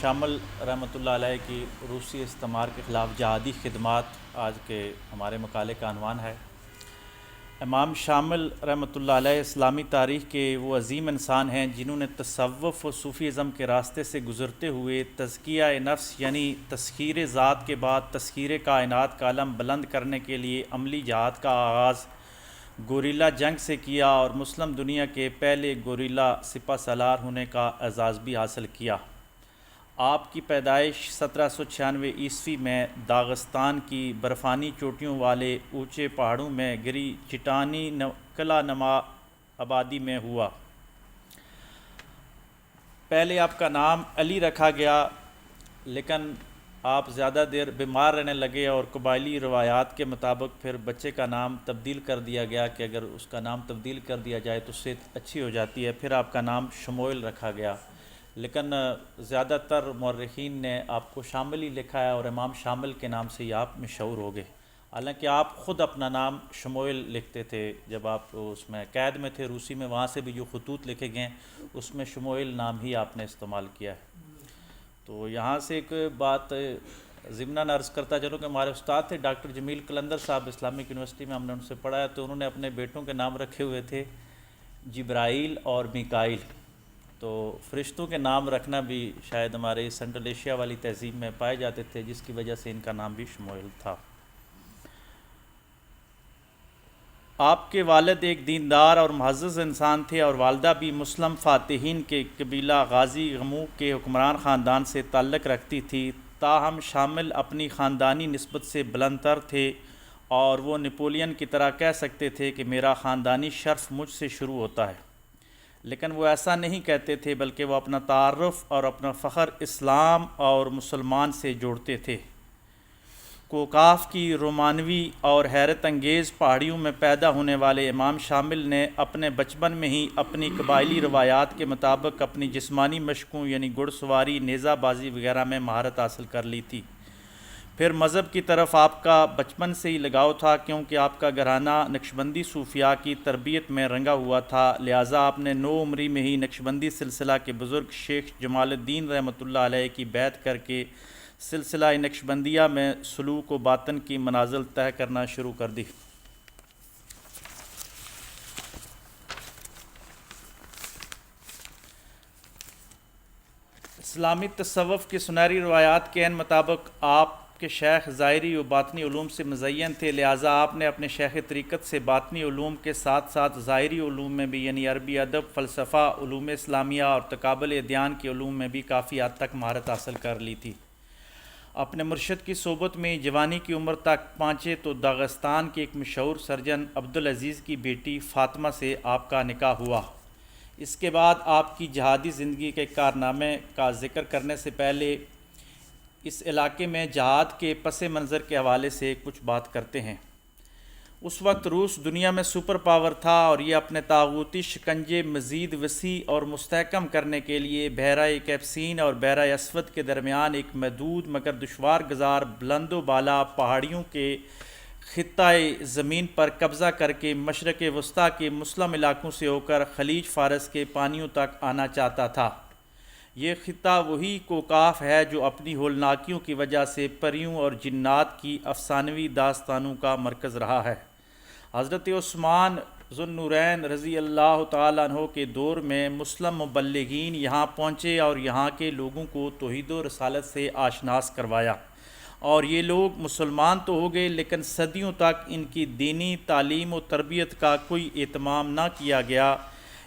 شامل رحمۃ اللہ علیہ کی روسی استعمار کے خلاف جہادی خدمات آج کے ہمارے مقالے کا عنوان ہے۔ امام شامل رحمۃ اللہ علیہ اسلامی تاریخ کے وہ عظیم انسان ہیں جنہوں نے تصوف و صوفیزم کے راستے سے گزرتے ہوئے تزکیہ نفس یعنی تسخیر ذات کے بعد تسخیر کائنات کا علم بلند کرنے کے لیے عملی جہاد کا آغاز گوریلا جنگ سے کیا اور مسلم دنیا کے پہلے گوریلا سپہ سالار ہونے کا اعزاز بھی حاصل کیا۔ آپ کی پیدائش 1796 عیسوی میں داغستان کی برفانی چوٹیوں والے اونچے پہاڑوں میں گری چٹانی قلعہ نما آبادی میں ہوا۔ پہلے آپ کا نام علی رکھا گیا، لیکن آپ زیادہ دیر بیمار رہنے لگے اور قبائلی روایات کے مطابق پھر بچے کا نام تبدیل کر دیا گیا کہ اگر اس کا نام تبدیل کر دیا جائے تو صحت اچھی ہو جاتی ہے۔ پھر آپ کا نام شموئل رکھا گیا، لیکن زیادہ تر مورخین نے آپ کو شامل ہی لکھا ہے اور امام شامل کے نام سے ہی آپ مشہور ہو گئے، حالانکہ آپ خود اپنا نام شموئل لکھتے تھے جب آپ اس میں قید میں تھے روسی میں، وہاں سے بھی جو خطوط لکھے گئے اس میں شموئل نام ہی آپ نے استعمال کیا ہے۔ تو یہاں سے ایک بات ضمناً عرض کرتا چلوں کہ ہمارے استاد تھے ڈاکٹر جمیل قلندر صاحب، اسلامک یونیورسٹی میں ہم نے ان سے پڑھا ہے، تو انہوں نے اپنے بیٹوں کے نام رکھے ہوئے تھے جبرائیل اور میکائیل۔ تو فرشتوں کے نام رکھنا بھی شاید ہمارے سنٹرل ایشیا والی تہذیب میں پائے جاتے تھے، جس کی وجہ سے ان کا نام بھی شموئل تھا۔ آپ کے والد ایک دیندار اور معزز انسان تھے اور والدہ بھی مسلم فاتحین کے قبیلہ غازی غمو کے حکمران خاندان سے تعلق رکھتی تھی، تاہم شامل اپنی خاندانی نسبت سے بلند تر تھے اور وہ نپولین کی طرح کہہ سکتے تھے کہ میرا خاندانی شرف مجھ سے شروع ہوتا ہے، لیکن وہ ایسا نہیں کہتے تھے بلکہ وہ اپنا تعارف اور اپنا فخر اسلام اور مسلمان سے جوڑتے تھے۔ کوکاف کی رومانوی اور حیرت انگیز پہاڑیوں میں پیدا ہونے والے امام شامل نے اپنے بچپن میں ہی اپنی قبائلی روایات کے مطابق اپنی جسمانی مشقوں یعنی گھڑ سواری، نیزہ بازی وغیرہ میں مہارت حاصل کر لی تھی۔ پھر مذہب کی طرف آپ کا بچپن سے ہی لگاؤ تھا، کیونکہ آپ کا گھرانہ نقشبندی صوفیاء کی تربیت میں رنگا ہوا تھا، لہٰذا آپ نے 9 عمری میں ہی نقشبندی سلسلہ کے بزرگ شیخ جمال الدین رحمۃ اللہ علیہ کی بیعت کر کے سلسلہ نقشبندیہ میں سلوک و باطن کی منازل طے کرنا شروع کر دی۔ اسلامی تصوف کی سنہری روایات کے عین مطابق آپ کے شیخ ظاہری و باطنی علوم سے مزین تھے، لہٰذا آپ نے اپنے شیخ طریقت سے باطنی علوم کے ساتھ ساتھ ظاہری علوم میں بھی یعنی عربی ادب، فلسفہ، علوم اسلامیہ اور تقابل ادیان کے علوم میں بھی کافی حد تک مہارت حاصل کر لی تھی۔ اپنے مرشد کی صحبت میں جوانی کی عمر تک پہنچے تو داغستان کے ایک مشہور سرجن عبدالعزیز کی بیٹی فاطمہ سے آپ کا نکاح ہوا۔ اس کے بعد آپ کی جہادی زندگی کے کارنامے کا ذکر کرنے سے پہلے اس علاقے میں جہاد کے پس منظر کے حوالے سے کچھ بات کرتے ہیں۔ اس وقت روس دنیا میں سپر پاور تھا اور یہ اپنے طاغوتی شکنجے مزید وسیع اور مستحکم کرنے کے لیے بحیرہ کیپسین اور بحیرہ اسود کے درمیان ایک محدود مگر دشوار گزار بلند و بالا پہاڑیوں کے خطۂ زمین پر قبضہ کر کے مشرق وسطیٰ کے مسلم علاقوں سے ہو کر خلیج فارس کے پانیوں تک آنا چاہتا تھا۔ یہ خطہ وہی کوکاف ہے جو اپنی ہولناکیوں کی وجہ سے پریوں اور جنات کی افسانوی داستانوں کا مرکز رہا ہے۔ حضرت عثمان ذو النورین رضی اللہ تعالیٰ عنہ کے دور میں مسلم مبلغین یہاں پہنچے اور یہاں کے لوگوں کو توحید و رسالت سے آشناس کروایا، اور یہ لوگ مسلمان تو ہو گئے لیکن صدیوں تک ان کی دینی تعلیم و تربیت کا کوئی اہتمام نہ کیا گیا۔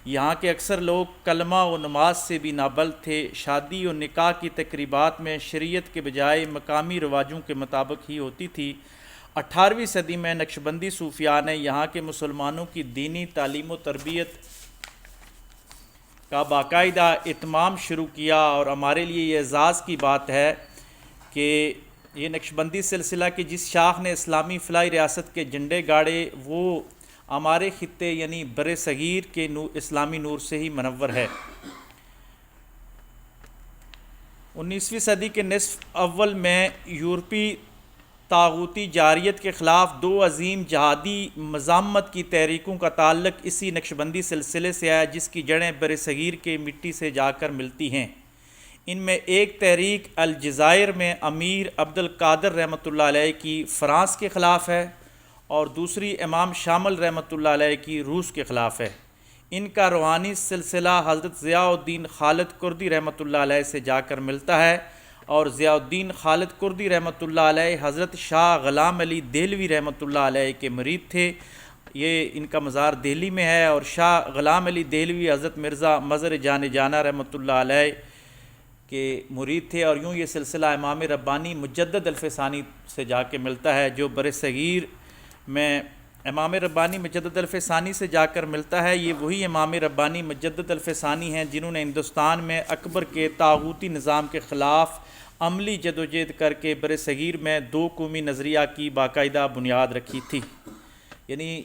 یہاں کے اکثر لوگ کلمہ و نماز سے بھی نابلد تھے۔ شادی و نکاح کی تقریبات میں شریعت کے بجائے مقامی رواجوں کے مطابق ہی ہوتی تھی۔ 18ویں صدی میں نقشبندی صوفیاء نے یہاں کے مسلمانوں کی دینی تعلیم و تربیت کا باقاعدہ اہتمام شروع کیا، اور ہمارے لیے یہ اعزاز کی بات ہے کہ یہ نقشبندی سلسلہ کی جس شاخ نے اسلامی فلاحی ریاست کے جھنڈے گاڑے وہ ہمارے خطے یعنی بر صغیر کے اسلامی نور سے ہی منور ہے۔ 19ویں صدی کے نصف اول میں یورپی طاغوتی جاریت کے خلاف 2 عظیم جہادی مزاحمت کی تحریکوں کا تعلق اسی نقشبندی سلسلے سے ہے، جس کی جڑیں بر صغیر کے مٹی سے جا کر ملتی ہیں۔ ان میں ایک تحریک الجزائر میں امیر عبد القادر رحمۃ اللہ علیہ کی فرانس کے خلاف ہے، اور دوسری امام شامل رحمۃ اللہ علیہ کی روس کے خلاف ہے۔ ان کا روحانی سلسلہ حضرت ضیاء الدین خالد کردی رحمۃ اللہ علیہ سے جا کر ملتا ہے، اور ضیاء الدین خالد کردی رحمۃ اللہ علیہ حضرت شاہ غلام علی دہلوی رحمۃ اللہ علیہ کے مرید تھے۔ یہ ان کا مزار دہلی میں ہے، اور شاہ غلام علی دہلوی حضرت مرزا مظہر جان جانا رحمۃ اللہ علیہ کے مرید تھے، اور یوں یہ سلسلہ امام ربانی مجدد الف ثانی سے جا کے ملتا ہے، جو بر صغیر میں امام ربانی مجدد الف ثانی سے جا کر ملتا ہے۔ یہ وہی امام ربانی مجدد الف ثانی ہیں جنہوں نے ہندوستان میں اکبر کے طاغوتی نظام کے خلاف عملی جدوجہد کر کے بر صغیر میں دو قومی نظریہ کی باقاعدہ بنیاد رکھی تھی۔ یعنی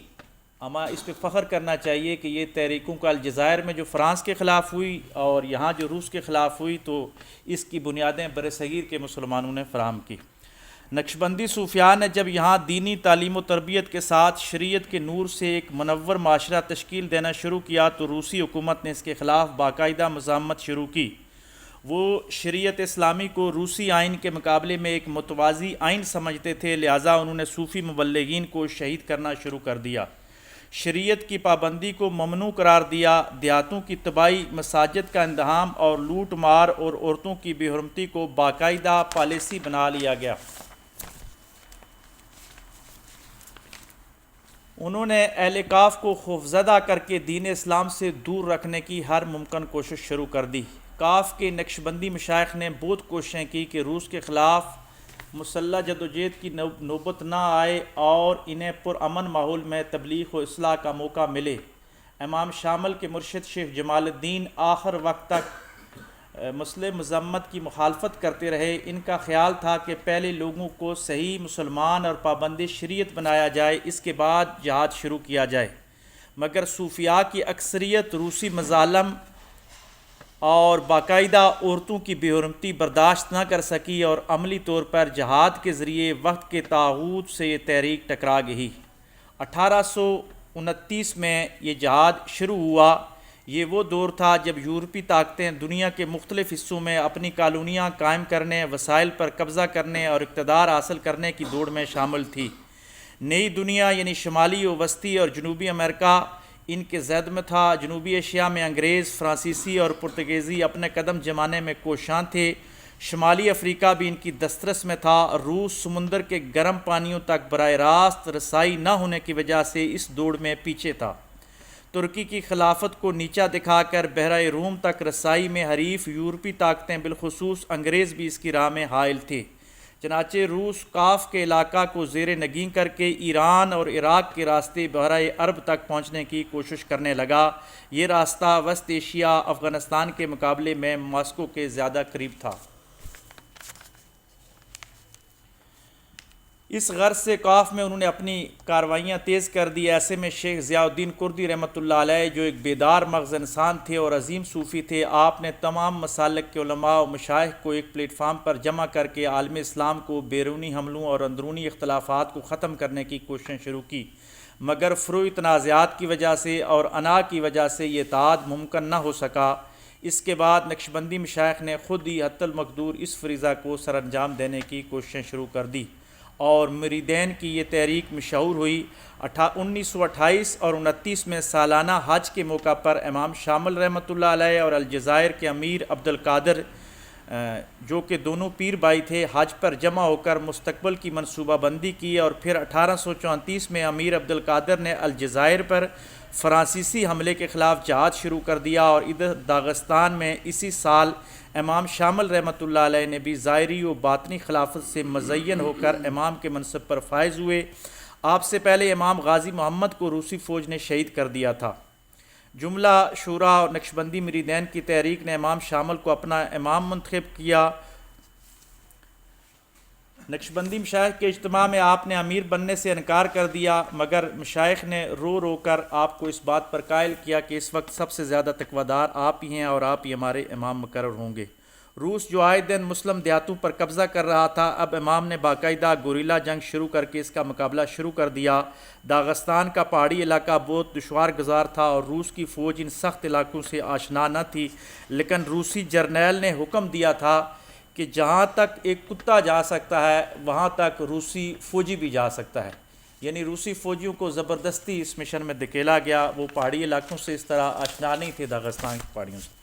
ہمیں اس پہ فخر کرنا چاہیے کہ یہ تحریکوں کا الجزائر میں جو فرانس کے خلاف ہوئی اور یہاں جو روس کے خلاف ہوئی، تو اس کی بنیادیں بر صغیر کے مسلمانوں نے فراہم کی۔ نقشبندی صوفیاء نے جب یہاں دینی تعلیم و تربیت کے ساتھ شریعت کے نور سے ایک منور معاشرہ تشکیل دینا شروع کیا، تو روسی حکومت نے اس کے خلاف باقاعدہ مزاحمت شروع کی۔ وہ شریعت اسلامی کو روسی آئین کے مقابلے میں ایک متوازی آئین سمجھتے تھے، لہٰذا انہوں نے صوفی مبلغین کو شہید کرنا شروع کر دیا، شریعت کی پابندی کو ممنوع قرار دیا، دیہاتوں کی تباہی، مساجد کا انہدام اور لوٹ مار اور عورتوں کی بے حرمتی کو باقاعدہ پالیسی بنا لیا گیا۔ انہوں نے اہل کاف کو خوفزدہ کر کے دین اسلام سے دور رکھنے کی ہر ممکن کوشش شروع کر دی۔ کاف کے نقشبندی مشائخ نے بہت کوششیں کی کہ روس کے خلاف مسلح جدوجہد کی نوبت نہ آئے اور انہیں پرامن ماحول میں تبلیغ و اصلاح کا موقع ملے۔ امام شامل کے مرشد شیخ جمال الدین آخر وقت تک مسلح مذمت کی مخالفت کرتے رہے۔ ان کا خیال تھا کہ پہلے لوگوں کو صحیح مسلمان اور پابند شریعت بنایا جائے، اس کے بعد جہاد شروع کیا جائے، مگر صوفیاء کی اکثریت روسی مظالم اور باقاعدہ عورتوں کی بے حرمتی برداشت نہ کر سکی، اور عملی طور پر جہاد کے ذریعے وقت کے طاغوت سے یہ تحریک ٹکرا گئی۔ 1829 میں یہ جہاد شروع ہوا۔ یہ وہ دور تھا جب یورپی طاقتیں دنیا کے مختلف حصوں میں اپنی کالونیاں قائم کرنے، وسائل پر قبضہ کرنے اور اقتدار حاصل کرنے کی دوڑ میں شامل تھی۔ نئی دنیا یعنی شمالی و وسطی اور جنوبی امریکہ ان کے زید میں تھا۔ جنوبی ایشیا میں انگریز، فرانسیسی اور پرتگیزی اپنے قدم جمانے میں کوشاں تھے۔ شمالی افریقہ بھی ان کی دسترس میں تھا۔ روس سمندر کے گرم پانیوں تک براہ راست رسائی نہ ہونے کی وجہ سے اس دوڑ میں پیچھے تھا۔ ترکی کی خلافت کو نیچا دکھا کر بحیرہ روم تک رسائی میں حریف یورپی طاقتیں بالخصوص انگریز بھی اس کی راہ میں حائل تھے۔ چنانچہ روس کاف کے علاقہ کو زیر نگین کر کے ایران اور عراق کے راستے بحیرہ عرب تک پہنچنے کی کوشش کرنے لگا۔ یہ راستہ وسط ایشیا، افغانستان کے مقابلے میں ماسکو کے زیادہ قریب تھا۔ اس غرض سے کاف میں انہوں نے اپنی کارروائیاں تیز کر دی۔ ایسے میں شیخ ضیاء الدین کردی رحمۃ اللہ علیہ، جو ایک بیدار مغز انسان تھے اور عظیم صوفی تھے، آپ نے تمام مسالک کے علماء و مشائخ کو ایک پلیٹ فارم پر جمع کر کے عالم اسلام کو بیرونی حملوں اور اندرونی اختلافات کو ختم کرنے کی کوششیں شروع کی، مگر فروعی تنازعات کی وجہ سے اور انا کی وجہ سے یہ اتحاد ممکن نہ ہو سکا۔ اس کے بعد نقشبندی مشائخ نے خود ہی حتی المقدور اس فریضہ کو سر انجام دینے کی کوششیں شروع کر دی، اور مریدین کی یہ تحریک مشہور ہوئی۔ 1928 اور 1929 میں سالانہ حج کے موقع پر امام شامل رحمۃ اللہ علیہ اور الجزائر کے امیر عبد القادر، جو کہ دونوں پیر بھائی تھے، حج پر جمع ہو کر مستقبل کی منصوبہ بندی کی، اور پھر 1834 میں امیر عبد القادر نے الجزائر پر فرانسیسی حملے کے خلاف جہاد شروع کر دیا، اور ادھر داغستان میں اسی سال امام شامل رحمۃ اللہ علیہ نے بھی ظاہری و باطنی خلافت سے مزین ہو کر امام کے منصب پر فائز ہوئے۔ آپ سے پہلے امام غازی محمد کو روسی فوج نے شہید کر دیا تھا۔ جملہ شورا اور نقشبندی مریدین کی تحریک نے امام شامل کو اپنا امام منتخب کیا۔ نقشبندی مشائخ کے اجتماع میں آپ نے امیر بننے سے انکار کر دیا، مگر مشائخ نے رو رو کر آپ کو اس بات پر قائل کیا کہ اس وقت سب سے زیادہ تقویٰ دار آپ ہی ہیں اور آپ ہی ہمارے امام مقرر ہوں گے۔ روس جو آئے دن مسلم دیہاتوں پر قبضہ کر رہا تھا، اب امام نے باقاعدہ گوریلا جنگ شروع کر کے اس کا مقابلہ شروع کر دیا۔ داغستان کا پہاڑی علاقہ بہت دشوار گزار تھا اور روس کی فوج ان سخت علاقوں سے آشنا نہ تھی، لیکن روسی جرنیل نے حکم دیا تھا کہ جہاں تک ایک کتا جا سکتا ہے وہاں تک روسی فوجی بھی جا سکتا ہے، یعنی روسی فوجیوں کو زبردستی اس مشن میں دھکیلا گیا۔ وہ پہاڑی علاقوں سے اس طرح آشنا نہیں تھے، داغستان کی پہاڑیوں سے۔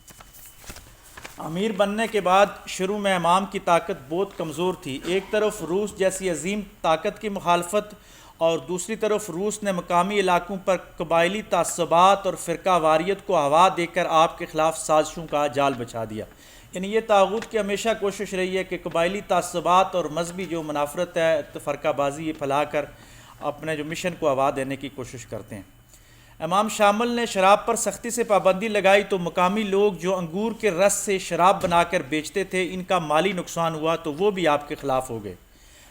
امیر بننے کے بعد شروع میں امام کی طاقت بہت کمزور تھی، ایک طرف روس جیسی عظیم طاقت کی مخالفت اور دوسری طرف روس نے مقامی علاقوں پر قبائلی تعصبات اور فرقہ واریت کو ہوا دے کر آپ کے خلاف سازشوں کا جال بچھا دیا۔ یعنی یہ طاغوت کی ہمیشہ کوشش رہی ہے کہ قبائلی تعصبات اور مذہبی جو منافرت ہے، فرقہ بازی، یہ پھیلا کر اپنے جو مشن کو ہوا دینے کی کوشش کرتے ہیں۔ امام شامل نے شراب پر سختی سے پابندی لگائی تو مقامی لوگ جو انگور کے رس سے شراب بنا کر بیچتے تھے، ان کا مالی نقصان ہوا تو وہ بھی آپ کے خلاف ہو گئے۔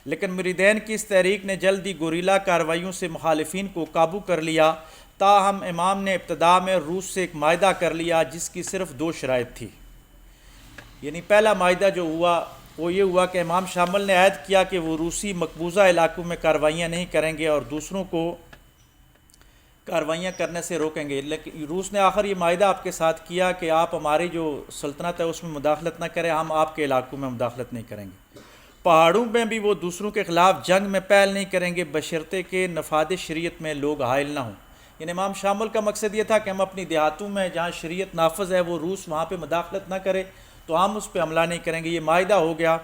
لیکن مریدین کی اس تحریک نے جلد ہی گوریلا کارروائیوں سے مخالفین کو قابو کر لیا، تاہم امام نے ابتدا میں روس سے ایک معاہدہ کر لیا جس کی صرف 2 شرائط تھی۔ یعنی پہلا معاہدہ جو ہوا وہ یہ ہوا کہ امام شامل نے عہد کیا کہ وہ روسی مقبوضہ علاقوں میں کارروائیاں نہیں کریں گے اور دوسروں کو کارروائیاں کرنے سے روکیں گے، لیکن روس نے آخر یہ معاہدہ آپ کے ساتھ کیا کہ آپ ہماری جو سلطنت ہے اس میں مداخلت نہ کریں، ہم آپ کے علاقوں میں مداخلت نہیں کریں گے۔ پہاڑوں میں بھی وہ دوسروں کے خلاف جنگ میں پہل نہیں کریں گے بشرطے کہ نفاذ شریعت میں لوگ حائل نہ ہوں۔ یعنی امام شامل کا مقصد یہ تھا کہ ہم اپنی دیہاتوں میں جہاں شریعت نافذ ہے وہ روس وہاں پہ مداخلت نہ کرے تو ہم اس پہ حملہ نہیں کریں گے، یہ معاہدہ ہو گیا۔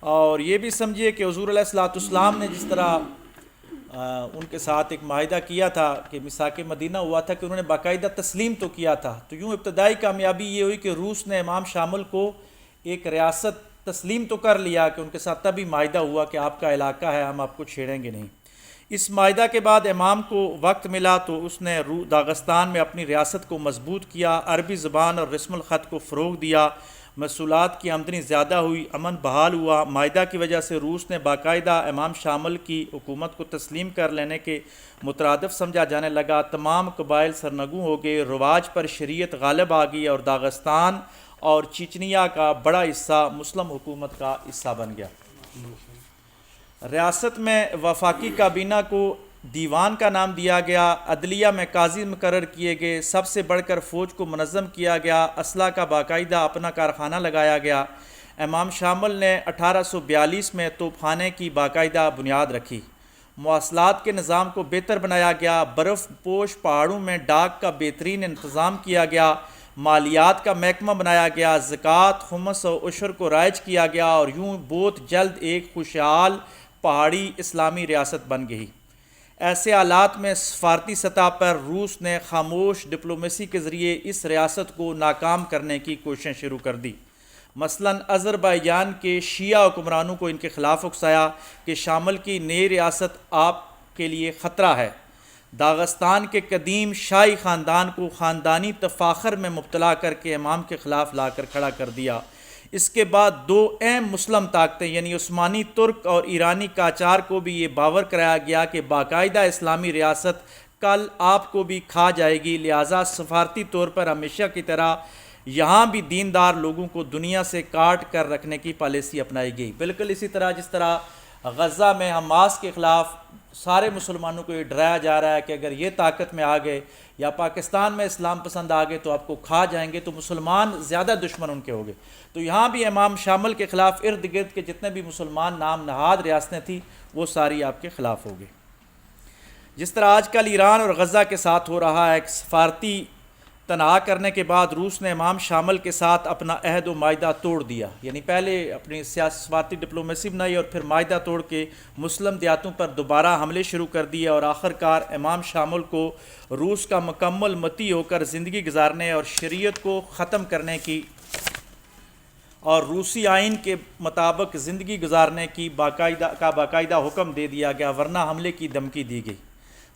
اور یہ بھی سمجھیے کہ حضور علیہ الصلوۃ والسلام نے جس طرح ان کے ساتھ ایک معاہدہ کیا تھا کہ میثاق مدینہ ہوا تھا کہ انہوں نے باقاعدہ تسلیم تو کیا تھا، تو یوں ابتدائی کامیابی یہ ہوئی کہ روس نے امام شامل کو ایک ریاست تسلیم تو کر لیا کہ ان کے ساتھ تبھی معاہدہ ہوا کہ آپ کا علاقہ ہے، ہم آپ کو چھیڑیں گے نہیں۔ اس معاہدہ کے بعد امام کو وقت ملا تو اس نے داغستان میں اپنی ریاست کو مضبوط کیا، عربی زبان اور رسم الخط کو فروغ دیا، محصولات کی آمدنی زیادہ ہوئی، امن بحال ہوا۔ معاہدہ کی وجہ سے روس نے باقاعدہ امام شامل کی حکومت کو تسلیم کر لینے کے مترادف سمجھا جانے لگا، تمام قبائل سرنگوں ہو گئے، رواج پر شریعت غالب آ گئی اور داغستان اور چیچنیا کا بڑا حصہ مسلم حکومت کا حصہ بن گیا۔ ریاست میں وفاقی کابینہ کو دیوان کا نام دیا گیا، عدلیہ میں قاضی مقرر کیے گئے، سب سے بڑھ کر فوج کو منظم کیا گیا، اسلحہ کا باقاعدہ اپنا کارخانہ لگایا گیا۔ امام شامل نے 1842 میں توپ خانے کی باقاعدہ بنیاد رکھی، مواصلات کے نظام کو بہتر بنایا گیا، برف پوش پہاڑوں میں ڈاک کا بہترین انتظام کیا گیا، مالیات کا محکمہ بنایا گیا، زکوٰۃ، خمس و عشر کو رائج کیا گیا اور یوں بہت جلد ایک خوشحال پہاڑی اسلامی ریاست بن گئی۔ ایسے حالات میں سفارتی سطح پر روس نے خاموش ڈپلومیسی کے ذریعے اس ریاست کو ناکام کرنے کی کوششیں شروع کر دی۔ مثلاً آذربائیجان کے شیعہ حکمرانوں کو ان کے خلاف اکسایا کہ شامل کی نئی ریاست آپ کے لیے خطرہ ہے۔ داغستان کے قدیم شاہی خاندان کو خاندانی تفاخر میں مبتلا کر کے امام کے خلاف لا کر کھڑا کر دیا۔ اس کے بعد 2 اہم مسلم طاقتیں یعنی عثمانی ترک اور ایرانی قاجار کو بھی یہ باور کرایا گیا کہ باقاعدہ اسلامی ریاست کل آپ کو بھی کھا جائے گی، لہٰذا سفارتی طور پر ہمیشہ کی طرح یہاں بھی دیندار لوگوں کو دنیا سے کاٹ کر رکھنے کی پالیسی اپنائی گئی۔ بالکل اسی طرح جس طرح غزہ میں حماس کے خلاف سارے مسلمانوں کو یہ ڈرایا جا رہا ہے کہ اگر یہ طاقت میں آ گئے یا پاکستان میں اسلام پسند آ گئے تو آپ کو کھا جائیں گے، تو مسلمان زیادہ دشمن ان کے ہو گئے۔ تو یہاں بھی امام شامل کے خلاف ارد گرد کے جتنے بھی مسلمان نام نہاد ریاستیں تھیں وہ ساری آپ کے خلاف ہو گئی۔ جس طرح آج کل ایران اور غزہ کے ساتھ ہو رہا ہے، ایک سفارتی تنہا کرنے کے بعد روس نے امام شامل کے ساتھ اپنا عہد و معاہدہ توڑ دیا، یعنی پہلے اپنی سفارتی ڈپلومیسی بنائی اور پھر معاہدہ توڑ کے مسلم دیہاتوں پر دوبارہ حملے شروع کر دیے اور آخرکار امام شامل کو روس کا مکمل مطیع ہو کر زندگی گزارنے اور شریعت کو ختم کرنے کی اور روسی آئین کے مطابق زندگی گزارنے کی باقاعدہ حکم دے دیا گیا، ورنہ حملے کی دھمکی دی گئی۔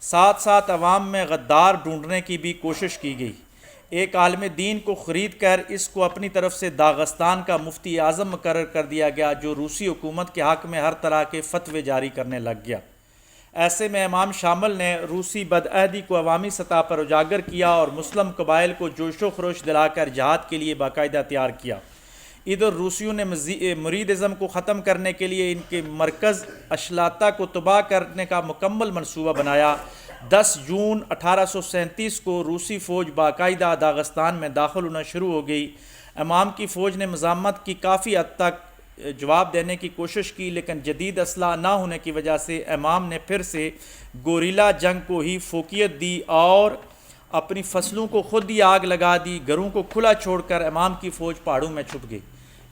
ساتھ ساتھ عوام میں غدار ڈھونڈنے کی بھی کوشش کی گئی۔ ایک عالم دین کو خرید کر اس کو اپنی طرف سے داغستان کا مفتی اعظم مقرر کر دیا گیا، جو روسی حکومت کے حق میں ہر طرح کے فتوے جاری کرنے لگ گیا۔ ایسے میں امام شامل نے روسی بدعہدی کو عوامی سطح پر اجاگر کیا اور مسلم قبائل کو جوش و خروش دلا کر جہاد کے لیے باقاعدہ تیار کیا۔ ادھر روسیوں نے مرید کو ختم کرنے کے لیے ان کے مرکز اشلاتا کو تباہ کرنے کا مکمل منصوبہ بنایا۔ 10 جون 1837 کو روسی فوج باقاعدہ داغستان میں داخل ہونا شروع ہو گئی۔ امام کی فوج نے مزاحمت کی کافی حد تک جواب دینے کی کوشش کی، لیکن جدید اسلحہ نہ ہونے کی وجہ سے امام نے پھر سے گوریلا جنگ کو ہی فوقیت دی اور اپنی فصلوں کو خود ہی آگ لگا دی۔ گھروں کو کھلا چھوڑ کر امام کی فوج پہاڑوں میں چھپ گئی،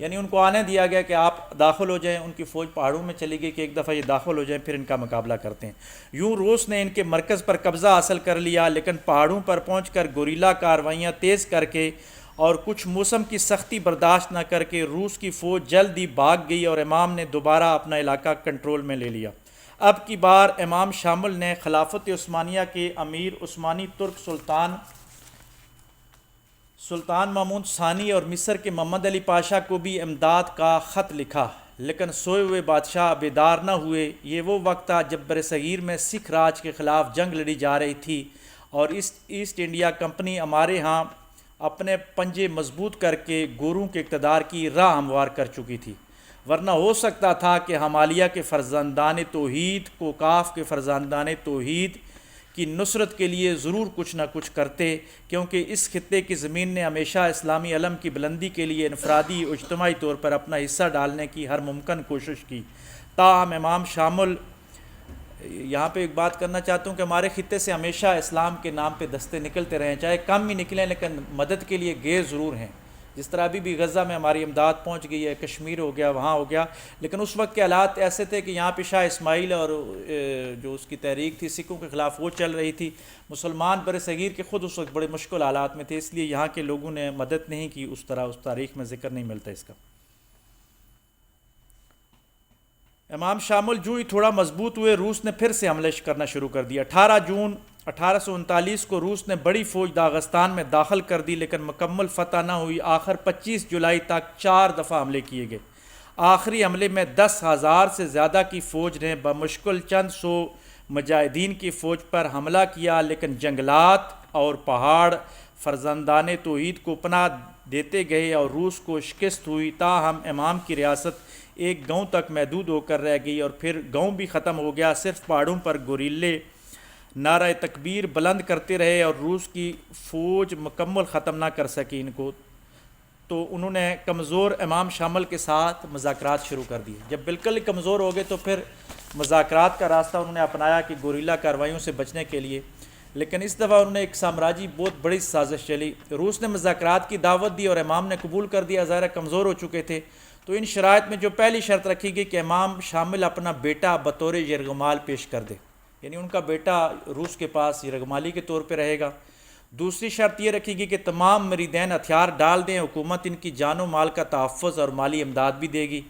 یعنی ان کو آنے دیا گیا کہ آپ داخل ہو جائیں۔ ان کی فوج پہاڑوں میں چلی گئی کہ ایک دفعہ یہ داخل ہو جائیں پھر ان کا مقابلہ کرتے ہیں۔ یوں روس نے ان کے مرکز پر قبضہ حاصل کر لیا، لیکن پہاڑوں پر پہنچ کر گوریلا کارروائیاں تیز کر کے اور کچھ موسم کی سختی برداشت نہ کر کے روس کی فوج جلد ہی بھاگ گئی اور امام نے دوبارہ اپنا علاقہ کنٹرول میں لے لیا۔ اب کی بار امام شامل نے خلافت عثمانیہ کے امیر عثمانی ترک سلطان محمود ثانی اور مصر کے محمد علی پاشا کو بھی امداد کا خط لکھا، لیکن سوئے ہوئے بادشاہ بیدار نہ ہوئے۔ یہ وہ وقت تھا جب برصغیر میں سکھ راج کے خلاف جنگ لڑی جا رہی تھی اور ایسٹ انڈیا کمپنی ہمارے ہاں اپنے پنجے مضبوط کر کے گوروں کے اقتدار کی راہ ہموار کر چکی تھی، ورنہ ہو سکتا تھا کہ ہمالیہ کے فرزندان توحید کو کاف کے فرزندان توحید کی نصرت کے لیے ضرور کچھ نہ کچھ کرتے، کیونکہ اس خطے کی زمین نے ہمیشہ اسلامی علم کی بلندی کے لیے انفرادی و اجتماعی طور پر اپنا حصہ ڈالنے کی ہر ممکن کوشش کی۔ تاہم امام شامل، یہاں پہ ایک بات کرنا چاہتا ہوں کہ ہمارے خطے سے ہمیشہ اسلام کے نام پہ دستے نکلتے رہے، چاہے کم ہی نکلیں لیکن مدد کے لیے گئے ضرور ہیں۔ جس طرح ابھی بھی غزہ میں ہماری امداد پہنچ گئی ہے، کشمیر ہو گیا، وہاں ہو گیا، لیکن اس وقت کے حالات ایسے تھے کہ یہاں پہ شاہ اسماعیل اور جو اس کی تحریک تھی سکھوں کے خلاف وہ چل رہی تھی۔ مسلمان برصغیر کے خود اس وقت بڑے مشکل حالات میں تھے، اس لیے یہاں کے لوگوں نے مدد نہیں کی اس طرح، اس تاریخ میں ذکر نہیں ملتا اس کا۔ امام شامل جو ہی تھوڑا مضبوط ہوئے، روس نے پھر سے حملے کرنا شروع کر دیا۔ 18 جون 1839 کو روس نے بڑی فوج داغستان میں داخل کر دی، لیکن مکمل فتح نہ ہوئی۔ آخر 25 جولائی تک 4 دفعہ حملے کیے گئے۔ آخری حملے میں 10,000 سے زیادہ کی فوج نے بمشکل چند سو مجاہدین کی فوج پر حملہ کیا، لیکن جنگلات اور پہاڑ فرزندان توحید کو پناہ دیتے گئے اور روس کو شکست ہوئی۔ تاہم امام کی ریاست ایک گاؤں تک محدود ہو کر رہ گئی اور پھر گاؤں بھی ختم ہو گیا۔ صرف پہاڑوں پر گوریلے نعرہ تکبیر بلند کرتے رہے اور روس کی فوج مکمل ختم نہ کر سکی ان کو، تو انہوں نے کمزور امام شامل کے ساتھ مذاکرات شروع کر دیے۔ جب بالکل ہی کمزور ہو گئے تو پھر مذاکرات کا راستہ انہوں نے اپنایا کہ گوریلا کارروائیوں سے بچنے کے لیے، لیکن اس دفعہ انہوں نے ایک سامراجی بہت بڑی سازش چلی۔ روس نے مذاکرات کی دعوت دی اور امام نے قبول کر دیا، ظاہر کمزور ہو چکے تھے۔ تو ان شرائط میں جو پہلی شرط رکھی گئی کہ امام شامل اپنا بیٹا بطور یرغمال پیش کر دے، یعنی ان کا بیٹا روس کے پاس یرغمالی کے طور پہ رہے گا۔ دوسری شرط یہ رکھی گئی کہ تمام مریدین ہتھیار ڈال دیں، حکومت ان کی جان و مال کا تحفظ اور مالی امداد بھی دے گی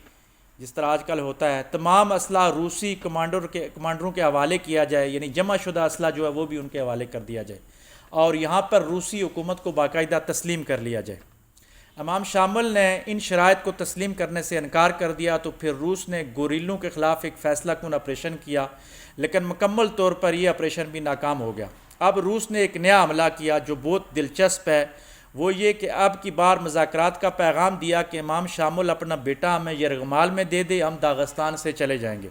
جس طرح آج کل ہوتا ہے۔ تمام اسلحہ روسی کمانڈروں کے حوالے کیا جائے، یعنی جمع شدہ اسلحہ جو ہے وہ بھی ان کے حوالے کر دیا جائے اور یہاں پر روسی حکومت کو باقاعدہ تسلیم کر لیا جائے۔ امام شامل نے ان شرائط کو تسلیم کرنے سے انکار کر دیا تو پھر روس نے گوریلوں کے خلاف ایک فیصلہ کن آپریشن کیا، لیکن مکمل طور پر یہ آپریشن بھی ناکام ہو گیا۔ اب روس نے ایک نیا حملہ کیا جو بہت دلچسپ ہے، وہ یہ کہ اب کی بار مذاکرات کا پیغام دیا کہ امام شامل اپنا بیٹا ہمیں یرغمال میں دے دے، ہم داغستان سے چلے جائیں گے۔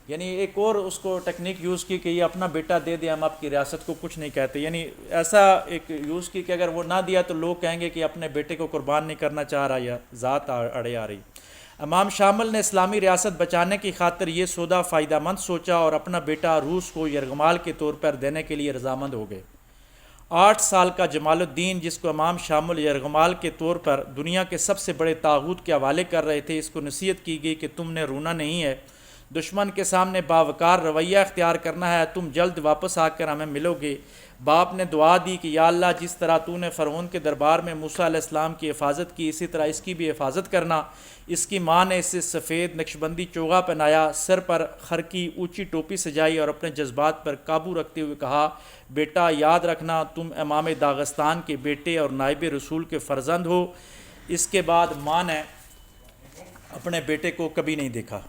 یعنی ایک اور اس کو ٹیکنیک یوز کی کہ یہ اپنا بیٹا دے دے، ہم آپ کی ریاست کو کچھ نہیں کہتے، یعنی ایسا ایک یوز کی کہ اگر وہ نہ دیا تو لوگ کہیں گے کہ اپنے بیٹے کو قربان نہیں کرنا چاہ رہا یا ذات اڑے آ رہی۔ امام شامل نے اسلامی ریاست بچانے کی خاطر یہ سودا فائدہ مند سوچا اور اپنا بیٹا روس کو یرغمال کے طور پر دینے کے لیے رضامند ہو گئے۔ 8 سال کا جمال الدین، جس کو امام شامل یرغمال کے طور پر دنیا کے سب سے بڑے طاغوت کے حوالے کر رہے تھے، اس کو نصیحت کی گئی کہ تم نے رونا نہیں ہے، دشمن کے سامنے باوقار رویہ اختیار کرنا ہے، تم جلد واپس آ کر ہمیں ملو گے۔ باپ نے دعا دی کہ یا اللہ، جس طرح تو نے فرعون کے دربار میں موسیٰ علیہ السلام کی حفاظت کی، اسی طرح اس کی بھی حفاظت کرنا۔ اس کی ماں نے اسے سفید نقشبندی چوغا پہنایا، سر پر خر کی اونچی ٹوپی سجائی اور اپنے جذبات پر قابو رکھتے ہوئے کہا، بیٹا یاد رکھنا تم امام داغستان کے بیٹے اور نائب رسول کے فرزند ہو۔ اس کے بعد ماں نے اپنے بیٹے کو کبھی نہیں دیکھا۔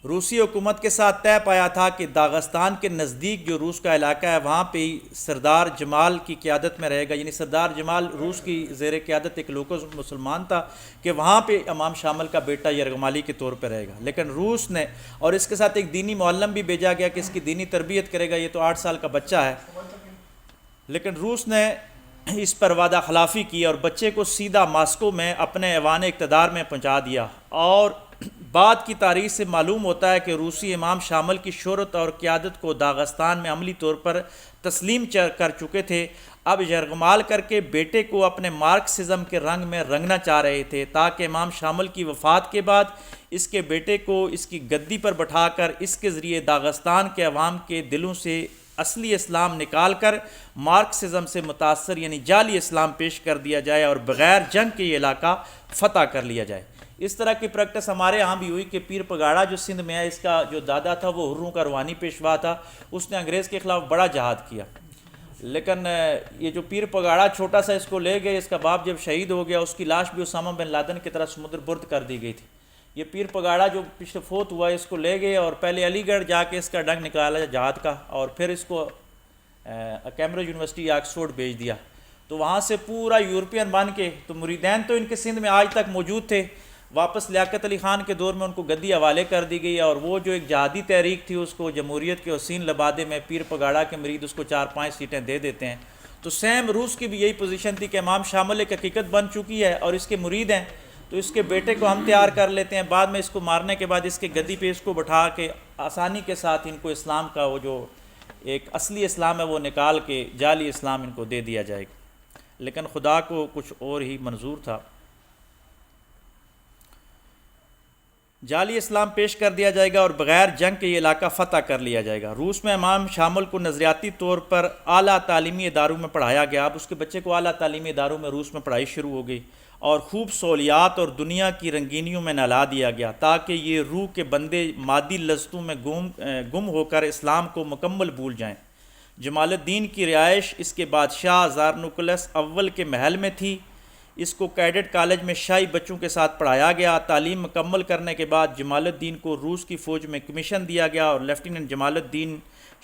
روسی حکومت کے ساتھ طے پایا تھا کہ داغستان کے نزدیک جو روس کا علاقہ ہے وہاں پہ ہی سردار جمال کی قیادت میں رہے گا، یعنی سردار جمال روس کی زیر قیادت ایک لوکل مسلمان تھا کہ وہاں پہ امام شامل کا بیٹا یرغمالی کے طور پہ رہے گا، لیکن روس نے اور اس کے ساتھ ایک دینی معلم بھی بھیجا گیا کہ اس کی دینی تربیت کرے گا، یہ تو 8 سال کا بچہ ہے، لیکن روس نے اس پر وعدہ خلافی کی اور بچے کو سیدھا ماسکو میں اپنے ایوان اقتدار میں پہنچا دیا۔ اور بعد کی تاریخ سے معلوم ہوتا ہے کہ روسی امام شامل کی شہرت اور قیادت کو داغستان میں عملی طور پر تسلیم کر چکے تھے، اب یرغمال کر کے بیٹے کو اپنے مارکسزم کے رنگ میں رنگنا چاہ رہے تھے تاکہ امام شامل کی وفات کے بعد اس کے بیٹے کو اس کی گدی پر بٹھا کر اس کے ذریعے داغستان کے عوام کے دلوں سے اصلی اسلام نکال کر مارکسزم سے متاثر یعنی جعلی اسلام پیش کر دیا جائے اور بغیر جنگ کے یہ علاقہ فتح کر لیا جائے۔ اس طرح کی پریکٹس ہمارے ہاں بھی ہوئی کہ پیر پگاڑا جو سندھ میں ہے، اس کا جو دادا تھا وہ ہروں کا روحانی پیشوا تھا، اس نے انگریز کے خلاف بڑا جہاد کیا، لیکن یہ جو پیر پگاڑا چھوٹا سا اس کو لے گئے، اس کا باپ جب شہید ہو گیا اس کی لاش بھی اسامہ بن لادن کی طرح سمندر برد کر دی گئی تھی۔ یہ پیر پگاڑا جو پچھلے فوت ہوا ہے اس کو لے گئے اور پہلے علی گڑھ جا کے اس کا ڈنگ نکالا جہاد کا، اور پھر اس کو کیمبرج یونیورسٹی آکسفورڈ بھیج دیا، تو وہاں سے پورا یورپین بن کے، تو مریدین تو ان کے سندھ میں آج تک موجود تھے، واپس لیاقت علی خان کے دور میں ان کو گدی حوالے کر دی گئی، اور وہ جو ایک جہادی تحریک تھی اس کو جمہوریت کے حسین لبادے میں پیر پگاڑا کے مرید اس کو 4-5 سیٹیں دے دیتے ہیں۔ تو سیم روس کی بھی یہی پوزیشن تھی کہ امام شامل ایک حقیقت بن چکی ہے اور اس کے مرید ہیں، تو اس کے بیٹے کو ہم تیار کر لیتے ہیں، بعد میں اس کو مارنے کے بعد اس کے گدی پہ اس کو بٹھا کے آسانی کے ساتھ ان کو اسلام کا وہ جو ایک اصلی اسلام ہے وہ نکال کے جعلی اسلام ان کو دے دیا جائے گا، لیکن خدا کو کچھ اور ہی منظور تھا۔ جعلی اسلام پیش کر دیا جائے گا اور بغیر جنگ کے یہ علاقہ فتح کر لیا جائے گا۔ روس میں امام شامل کو نظریاتی طور پر اعلیٰ تعلیمی اداروں میں پڑھایا گیا، اب اس کے بچے کو اعلیٰ تعلیمی اداروں میں روس میں پڑھائی شروع ہو گئی، اور خوب سہولیات اور دنیا کی رنگینیوں میں نہلا دیا گیا تاکہ یہ روح کے بندے مادی لذتوں میں گم ہو کر اسلام کو مکمل بھول جائیں۔ جمال الدین کی رہائش اس کے بادشاہ زارنوکلس اول کے محل میں تھی، اس کو کیڈٹ کالج میں شاہی بچوں کے ساتھ پڑھایا گیا۔ تعلیم مکمل کرنے کے بعد جمال الدین کو روس کی فوج میں کمیشن دیا گیا اور لیفٹیننٹ جمال الدین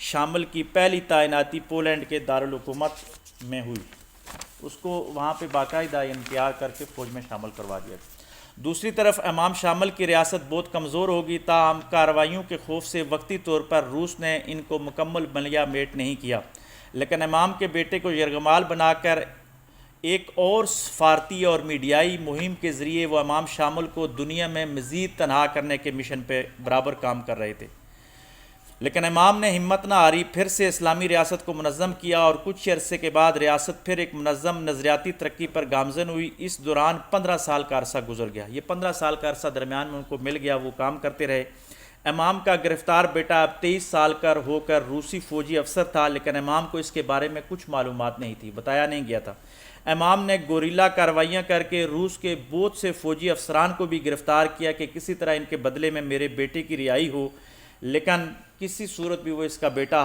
شامل کی پہلی تعیناتی پولینڈ کے دارالحکومت میں ہوئی، اس کو وہاں پہ باقاعدہ انتخاب کر کے فوج میں شامل کروا دیا گیا۔ دوسری طرف امام شامل کی ریاست بہت کمزور ہوگی، تاہم کارروائیوں کے خوف سے وقتی طور پر روس نے ان کو مکمل ملیہ میٹ نہیں کیا، لیکن امام کے بیٹے کو یرغمال بنا کر ایک اور سفارتی اور میڈیائی مہم کے ذریعے وہ امام شامل کو دنیا میں مزید تنہا کرنے کے مشن پہ برابر کام کر رہے تھے، لیکن امام نے ہمت نہ ہاری، پھر سے اسلامی ریاست کو منظم کیا اور کچھ عرصے کے بعد ریاست پھر ایک منظم نظریاتی ترقی پر گامزن ہوئی۔ اس دوران 15 سال کا عرصہ گزر گیا، یہ 15 سال کا عرصہ درمیان میں ان کو مل گیا، وہ کام کرتے رہے۔ امام کا گرفتار بیٹا اب 23 سال کا ہو کر روسی فوجی افسر تھا، لیکن امام کو اس کے بارے میں کچھ معلومات نہیں تھی، بتایا نہیں گیا تھا۔ امام نے گوریلا کارروائیاں کر کے روس کے بہت سے فوجی افسران کو بھی گرفتار کیا کہ کسی طرح ان کے بدلے میں میرے بیٹے کی رہائی ہو، لیکن کسی صورت بھی وہ اس کا بیٹا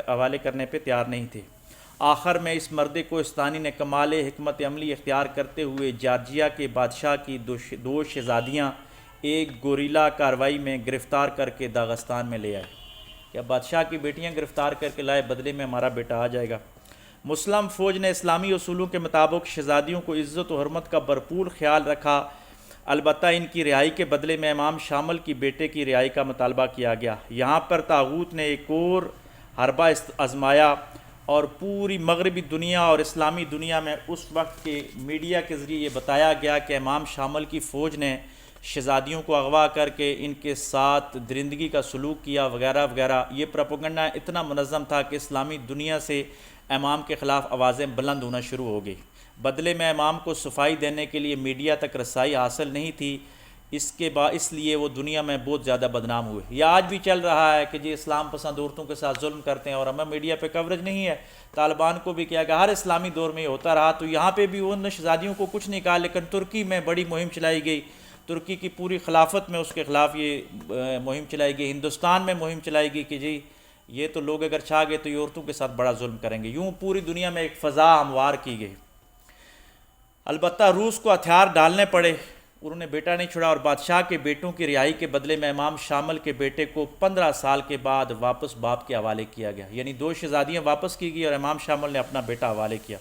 حوالے کرنے پہ تیار نہیں تھے۔ آخر میں اس مرد کوہستانی نے کمال حکمت عملی اختیار کرتے ہوئے جارجیا کے بادشاہ کی دو شہزادیاں ایک گوریلا کارروائی میں گرفتار کر کے داغستان میں لے آئے۔ کیا بادشاہ کی بیٹیاں گرفتار کر کے لائے، بدلے میں ہمارا بیٹا آ جائے گا۔ مسلم فوج نے اسلامی اصولوں کے مطابق شہزادیوں کو عزت و حرمت کا بھرپور خیال رکھا، البتہ ان کی رہائی کے بدلے میں امام شامل کی بیٹے کی رہائی کا مطالبہ کیا گیا۔ یہاں پر طاغوت نے ایک اور حربہ آزمایا اور پوری مغربی دنیا اور اسلامی دنیا میں اس وقت کے میڈیا کے ذریعے یہ بتایا گیا کہ امام شامل کی فوج نے شہزادیوں کو اغوا کر کے ان کے ساتھ درندگی کا سلوک کیا وغیرہ وغیرہ۔ یہ پروپیگنڈا اتنا منظم تھا کہ اسلامی دنیا سے امام کے خلاف آوازیں بلند ہونا شروع ہو گئی۔ بدلے میں امام کو صفائی دینے کے لیے میڈیا تک رسائی حاصل نہیں تھی، اس لیے وہ دنیا میں بہت زیادہ بدنام ہوئے۔ یہ آج بھی چل رہا ہے کہ جی اسلام پسند عورتوں کے ساتھ ظلم کرتے ہیں اور ہمیں میڈیا پہ کوریج نہیں ہے۔ طالبان کو بھی کیا کہ ہر اسلامی دور میں یہ ہوتا رہا، تو یہاں پہ بھی ان شہزادیوں کو کچھ نہیں کہا، لیکن ترکی میں بڑی مہم چلائی گئی، ترکی کی پوری خلافت میں اس کے خلاف یہ مہم چلائی گئی، ہندوستان میں مہم چلائی گئی کہ جی یہ تو لوگ اگر چھا گئے تو یہ عورتوں کے ساتھ بڑا ظلم کریں گے۔ یوں پوری دنیا میں ایک فضا ہموار کی گئی۔ البتہ روس کو ہتھیار ڈالنے پڑے، انہوں نے بیٹا نہیں چھوڑا، اور بادشاہ کے بیٹوں کی رہائی کے بدلے میں امام شامل کے بیٹے کو 15 سال کے بعد واپس باپ کے حوالے کیا گیا، یعنی 2 شہزادیاں واپس کی گئی اور امام شامل نے اپنا بیٹا حوالے کیا۔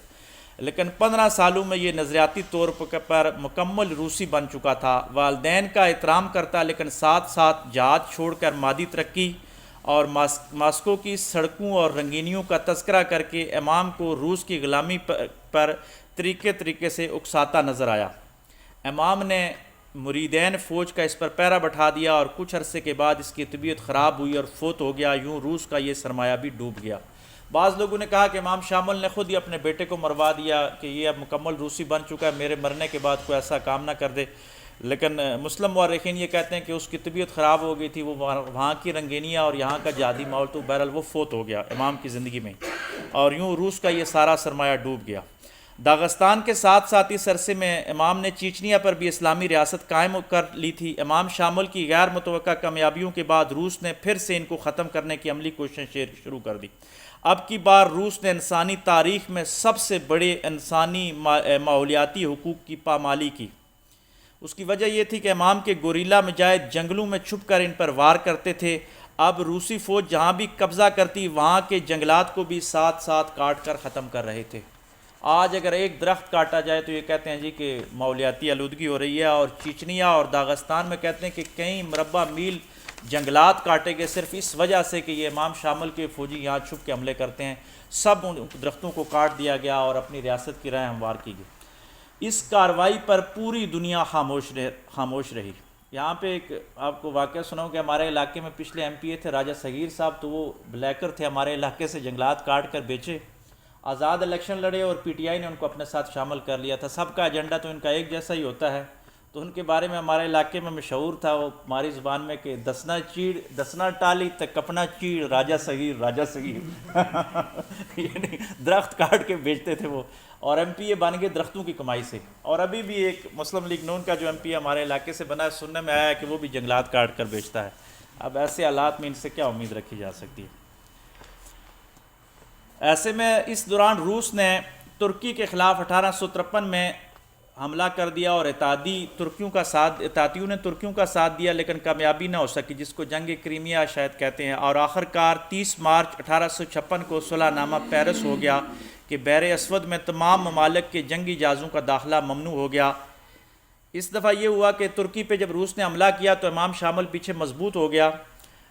لیکن 15 سالوں میں یہ نظریاتی طور پر مکمل روسی بن چکا تھا، والدین کا احترام کرتا لیکن ساتھ ساتھ جہاد چھوڑ کر مادی ترقی اور ماسکو کی سڑکوں اور رنگینیوں کا تذکرہ کر کے امام کو روس کی غلامی پر طریقے سے اکساتا نظر آیا۔ امام نے مریدین فوج کا اس پر پہرا بٹھا دیا اور کچھ عرصے کے بعد اس کی طبیعت خراب ہوئی اور فوت ہو گیا، یوں روس کا یہ سرمایہ بھی ڈوب گیا۔ بعض لوگوں نے کہا کہ امام شامل نے خود ہی اپنے بیٹے کو مروا دیا کہ یہ اب مکمل روسی بن چکا ہے، میرے مرنے کے بعد کوئی ایسا کام نہ کر دے، لیکن مسلم مورخین یہ کہتے ہیں کہ اس کی طبیعت خراب ہو گئی تھی، وہ وہاں کی رنگینیاں اور یہاں کا جہادی ماحول، تو بہرحال وہ فوت ہو گیا امام کی زندگی میں، اور یوں روس کا یہ سارا سرمایہ ڈوب گیا۔ داغستان کے ساتھ ساتھ اس عرصے میں امام نے چیچنیا پر بھی اسلامی ریاست قائم کر لی تھی۔ امام شامل کی غیر متوقع کامیابیوں کے بعد روس نے پھر سے ان کو ختم کرنے کی عملی کوششیں شروع کر دی۔ اب کی بار روس نے انسانی تاریخ میں سب سے بڑے انسانی ماحولیاتی حقوق کی پامالی کی۔ اس کی وجہ یہ تھی کہ امام کے گوریلا مجاہد جنگلوں میں چھپ کر ان پر وار کرتے تھے۔ اب روسی فوج جہاں بھی قبضہ کرتی وہاں کے جنگلات کو بھی ساتھ ساتھ کاٹ کر ختم کر رہے تھے۔ آج اگر ایک درخت کاٹا جائے تو یہ کہتے ہیں جی کہ ماحولیاتی آلودگی ہو رہی ہے، اور چیچنیا اور داغستان میں کہتے ہیں کہ کئی مربع میل جنگلات کاٹے گئے صرف اس وجہ سے کہ یہ امام شامل کے فوجی یہاں چھپ کے حملے کرتے ہیں۔ سب ان درختوں کو کاٹ دیا گیا اور اپنی ریاست کی راہ ہموار کی گئی۔ اس کارروائی پر پوری دنیا خاموش رہی۔ یہاں پہ ایک آپ کو واقعہ سناؤں کہ ہمارے علاقے میں پچھلے ایم پی اے تھے راجہ صغیر صاحب، تو وہ بلیکر تھے، ہمارے علاقے سے جنگلات کاٹ کر بیچے، آزاد الیکشن لڑے اور پی ٹی آئی نے ان کو اپنے ساتھ شامل کر لیا تھا۔ سب کا ایجنڈا تو ان کا ایک جیسا ہی ہوتا ہے، تو ان کے بارے میں ہمارے علاقے میں مشہور تھا وہ ہماری زبان میں کہ دسنا ٹالی تک کپنا چیڑ راجہ صغیر یعنی درخت کاٹ کے بیچتے تھے وہ، اور ایم پی اے بن گئے درختوں کی کمائی سے۔ اور ابھی بھی ایک مسلم لیگ نون کا جو ایم پی اے ہمارے علاقے سے بنا ہے، سننے میں آیا ہے کہ وہ بھی جنگلات کاٹ کر بیچتا ہے۔ اب ایسے حالات میں ان سے کیا امید رکھی جا سکتی ہے؟ ایسے میں اس دوران روس نے ترکی کے خلاف 1853 میں حملہ کر دیا اور اتحادیوں نے ترکیوں کا ساتھ دیا، لیکن کامیابی نہ ہو سکی، جس کو جنگ کریمیا شاید کہتے ہیں، اور آخرکار 30 مارچ 1856 کو صلح نامہ پیرس ہو گیا کہ بحر اسود میں تمام ممالک کے جنگی جہازوں کا داخلہ ممنوع ہو گیا۔ اس دفعہ یہ ہوا کہ ترکی پہ جب روس نے حملہ کیا تو امام شامل پیچھے مضبوط ہو گیا،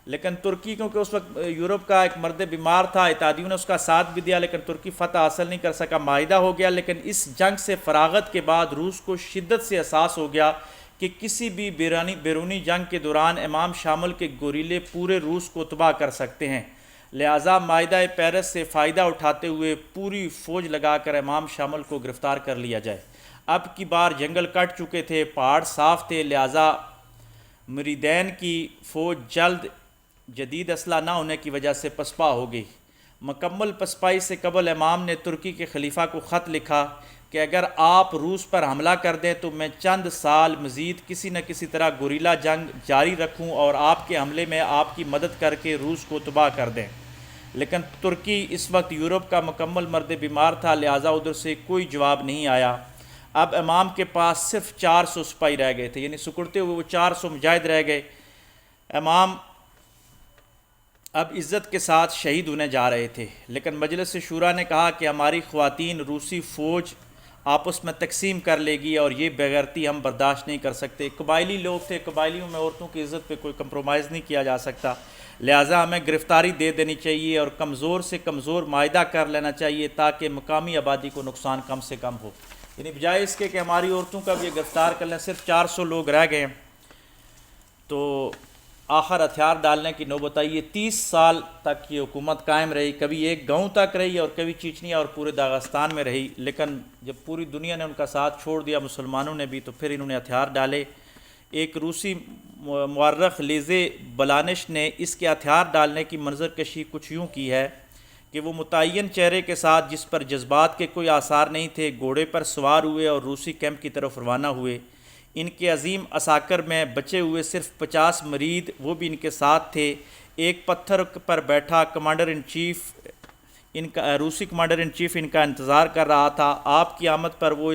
لیکن ترکی کیونکہ اس وقت یورپ کا ایک مرد بیمار تھا، اتحادیوں نے اس کا ساتھ بھی دیا، لیکن ترکی فتح حاصل نہیں کر سکا، معاہدہ ہو گیا۔ لیکن اس جنگ سے فراغت کے بعد روس کو شدت سے احساس ہو گیا کہ کسی بھی بیرونی جنگ کے دوران امام شامل کے گوریلے پورے روس کو تباہ کر سکتے ہیں، لہٰذا معاہدہ پیرس سے فائدہ اٹھاتے ہوئے پوری فوج لگا کر امام شامل کو گرفتار کر لیا جائے۔ اب کی بار جنگل کٹ چکے تھے، پہاڑ صاف تھے، لہٰذا مریدین کی فوج جدید اسلحہ نہ ہونے کی وجہ سے پسپا ہو گئی۔ مکمل پسپائی سے قبل امام نے ترکی کے خلیفہ کو خط لکھا کہ اگر آپ روس پر حملہ کر دیں تو میں چند سال مزید کسی نہ کسی طرح گوریلا جنگ جاری رکھوں اور آپ کے حملے میں آپ کی مدد کر کے روس کو تباہ کر دیں۔ لیکن ترکی اس وقت یورپ کا مکمل مرد بیمار تھا، لہٰذا ادھر سے کوئی جواب نہیں آیا۔ اب امام کے پاس صرف 400 سپاہی رہ گئے تھے، یعنی سکڑتے ہوئے وہ 400 مجاہد رہ گئے۔ امام اب عزت کے ساتھ شہید ہونے جا رہے تھے، لیکن مجلس شورا نے کہا کہ ہماری خواتین روسی فوج آپس میں تقسیم کر لے گی اور یہ بےغیرتی ہم برداشت نہیں کر سکتے۔ قبائلی لوگ تھے، قبائلیوں میں عورتوں کی عزت پہ کوئی کمپرومائز نہیں کیا جا سکتا، لہٰذا ہمیں گرفتاری دے دینی چاہیے اور کمزور سے کمزور معاہدہ کر لینا چاہیے تاکہ مقامی آبادی کو نقصان کم سے کم ہو۔ یعنی بجائے اس کے کہ ہماری عورتوں کا بھی گرفتار کر لیں، صرف 400 لوگ رہ گئے، تو آخر ہتھیار ڈالنے کی نوبت آئی۔ یہ 30 سال تک یہ حکومت قائم رہی، کبھی ایک گاؤں تک رہی اور کبھی چیچنیا اور پورے داغستان میں رہی، لیکن جب پوری دنیا نے ان کا ساتھ چھوڑ دیا، مسلمانوں نے بھی، تو پھر انہوں نے ہتھیار ڈالے۔ ایک روسی مورخ لیزے بلانش نے اس کے ہتھیار ڈالنے کی منظر کشی کچھ یوں کی ہے کہ وہ متعین چہرے کے ساتھ جس پر جذبات کے کوئی آثار نہیں تھے گھوڑے پر سوار ہوئے اور روسی کیمپ کی طرف روانہ ہوئے۔ ان کے عظیم عساکر میں بچے ہوئے صرف 50 مرید، وہ بھی ان کے ساتھ تھے۔ ایک پتھر پر بیٹھا کمانڈر ان چیف روسی کمانڈر ان چیف ان کا انتظار کر رہا تھا۔ آپ کی آمد پر وہ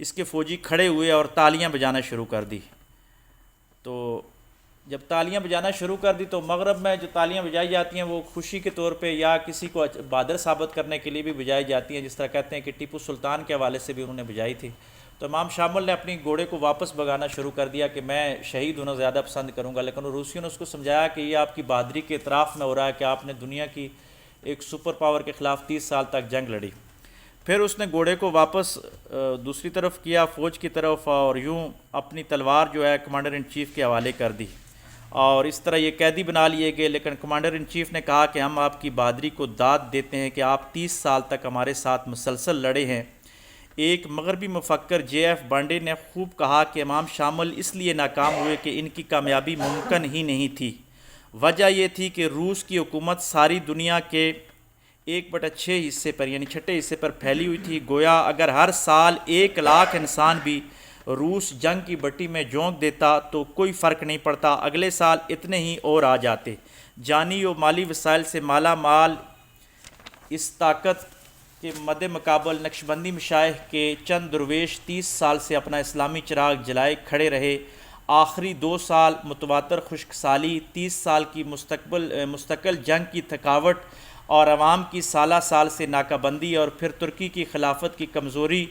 اس کے فوجی کھڑے ہوئے اور تالیاں بجانا شروع کر دی. تو جب تالیاں بجانا شروع کر دی تو مغرب میں جو تالیاں بجائی جاتی ہیں وہ خوشی کے طور پہ یا کسی کو بہادر ثابت کرنے کے لیے بھی بجائی جاتی ہیں، جس طرح کہتے ہیں کہ ٹیپو سلطان کے حوالے سے بھی انہوں نے بجائی تھی. تو امام شامل نے اپنی گھوڑے کو واپس بھگانا شروع کر دیا کہ میں شہید ہونا زیادہ پسند کروں گا، لیکن روسیوں نے اس کو سمجھایا کہ یہ آپ کی بہادری کے اعتراف میں ہو رہا ہے کہ آپ نے دنیا کی ایک سپر پاور کے خلاف 30 سال تک جنگ لڑی. پھر اس نے گھوڑے کو واپس دوسری طرف کیا، فوج کی طرف، اور یوں اپنی تلوار جو ہے کمانڈر ان چیف کے حوالے کر دی، اور اس طرح یہ قیدی بنا لیے گئے. لیکن کمانڈر ان چیف نے کہا کہ ہم آپ کی بہادری کو داد دیتے ہیں کہ آپ 30 سال تک ہمارے ساتھ مسلسل لڑے ہیں. ایک مغربی مفکر جے ایف بانڈے نے خوب کہا کہ امام شامل اس لیے ناکام ہوئے کہ ان کی کامیابی ممکن ہی نہیں تھی. وجہ یہ تھی کہ روس کی حکومت ساری دنیا کے 1/6 حصے پر یعنی چھٹے حصے پر پھیلی ہوئی تھی. گویا اگر ہر سال 1 لاکھ انسان بھی روس جنگ کی بٹی میں جھونک دیتا تو کوئی فرق نہیں پڑتا، اگلے سال اتنے ہی اور آ جاتے. جانی و مالی وسائل سے مالا مال اس طاقت کے مد مقابل نقشبندی مشائخ کے چند درویش 30 سال سے اپنا اسلامی چراغ جلائے کھڑے رہے. آخری 2 سال متواتر خشک سالی، 30 سال کی مستقل جنگ کی تھکاوٹ اور عوام کی سالہ سال سے ناکہ بندی، اور پھر ترکی کی خلافت کی کمزوری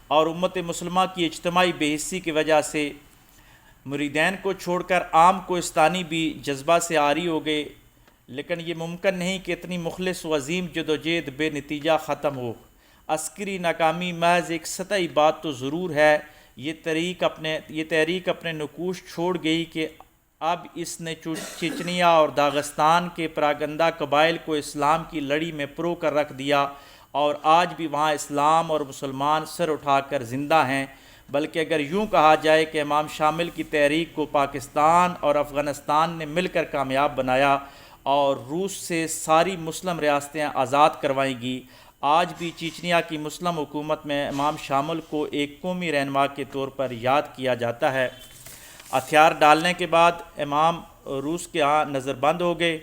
اور امت مسلمہ کی اجتماعی بے حسی کی وجہ سے مریدین کو چھوڑ کر عام کوہستانی بھی جذبہ سے عاری ہو گئے. لیکن یہ ممکن نہیں کہ اتنی مخلص و عظیم جدوجہد بے نتیجہ ختم ہو. عسکری ناکامی محض ایک سطحی بات تو ضرور ہے، یہ تحریک اپنے نقوش چھوڑ گئی کہ اب اس نے چچنیا اور داغستان کے پراگندہ قبائل کو اسلام کی لڑی میں پرو کر رکھ دیا، اور آج بھی وہاں اسلام اور مسلمان سر اٹھا کر زندہ ہیں. بلکہ اگر یوں کہا جائے کہ امام شامل کی تحریک کو پاکستان اور افغانستان نے مل کر کامیاب بنایا اور روس سے ساری مسلم ریاستیں آزاد کروائیں گی. آج بھی چیچنیا کی مسلم حکومت میں امام شامل کو ایک قومی رہنما کے طور پر یاد کیا جاتا ہے. ہتھیار ڈالنے کے بعد امام روس کے ہاں نظر بند ہو گئے،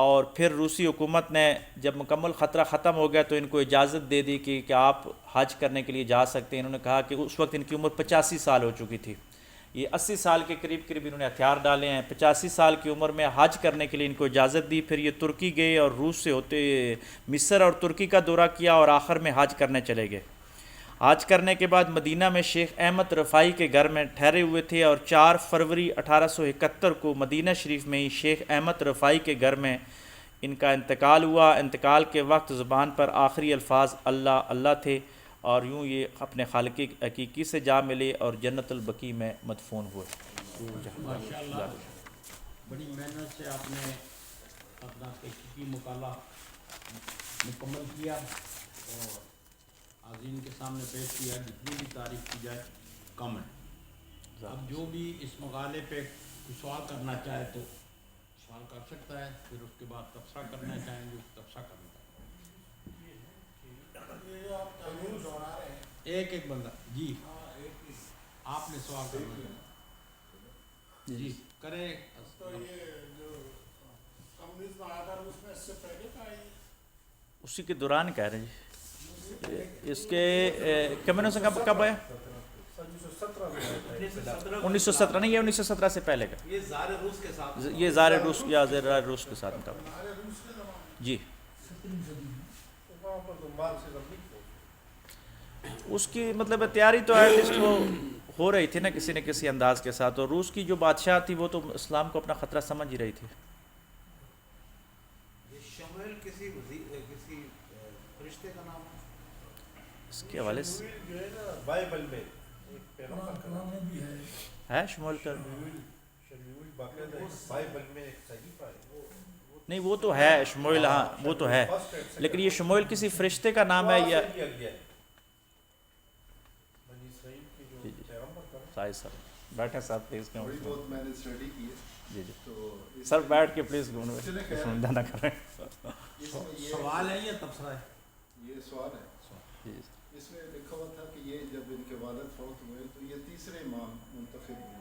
اور پھر روسی حکومت نے جب مکمل خطرہ ختم ہو گیا تو ان کو اجازت دے دی کہ آپ حج کرنے کے لیے جا سکتے ہیں. انہوں نے کہا کہ اس وقت ان کی عمر 85 سال ہو چکی تھی، یہ 80 سال کے قریب انہوں نے ہتھیار ڈالے ہیں. 85 سال کی عمر میں حج کرنے کے لیے ان کو اجازت دی. پھر یہ ترکی گئے اور روس سے ہوتے مصر اور ترکی کا دورہ کیا، اور آخر میں حج کرنے چلے گئے. حج کرنے کے بعد مدینہ میں شیخ احمد رفاعی کے گھر میں ٹھہرے ہوئے تھے، اور 4 فروری 1871 کو مدینہ شریف میں ہی شیخ احمد رفاعی کے گھر میں ان کا انتقال ہوا. انتقال کے وقت زبان پر آخری الفاظ اللہ اللہ تھے، اور یوں یہ اپنے خالق حقیقی سے جا ملے اور جنت البقیع میں مدفون ہوئے. ماشاءاللہ بڑی محنت سے آپ نے اپنا تحقیقی مطالعہ مکمل کیا اور عظیم کے سامنے پیش کیا. جتنی بھی تعریف کی جائے کم ہے. اب جو بھی اس مقالے پہ کوئی سوال کرنا چاہے تو سوال کر سکتا ہے، پھر اس کے بعد تبصرہ کرنا چاہیں گے تبصرہ کرنا چاہیں. ایک بندہ جی آپ نے سوال کرنا ہے جی کریں. اسی کے دوران کہہ رہے ہیں جی. اس کے کمیونزم کب آیا؟ 1917 نہیں، یہ 1917 سے پہلے کا. یہ زار روس کے ساتھ جی. اس کی مطلب تیاری تو ایٹ لیسٹ وہ ہو رہی تھی نا کسی نہ کسی انداز کے ساتھ، اور روس کی جو بادشاہ تھی وہ تو اسلام کو اپنا خطرہ سمجھ ہی رہی تھی. شمویل کسی فرشتے کا نام اس کے حوالے سے بائبل میں ہے شمول کا بائبل میں ایک صحیفہ ہے. نہیں وہ تو ہے شمویل، ہاں وہ تو ہے، لیکن یہ شمویل کسی فرشتے کا نام ہے یا سائز سر بیٹھے صاحب پلیز کیوں میں نے اسٹڈی کی ہے. جی جی سر بیٹھ کے پلیز سمجھا نہ کریں. سوال ہے یا تبصرہ ہے؟ یہ سوال ہے. جی اس میں لکھا ہوا تھا کہ یہ جب ان کے والد فوت ہوئے تو یہ تیسرے امام منتخب ہوئے.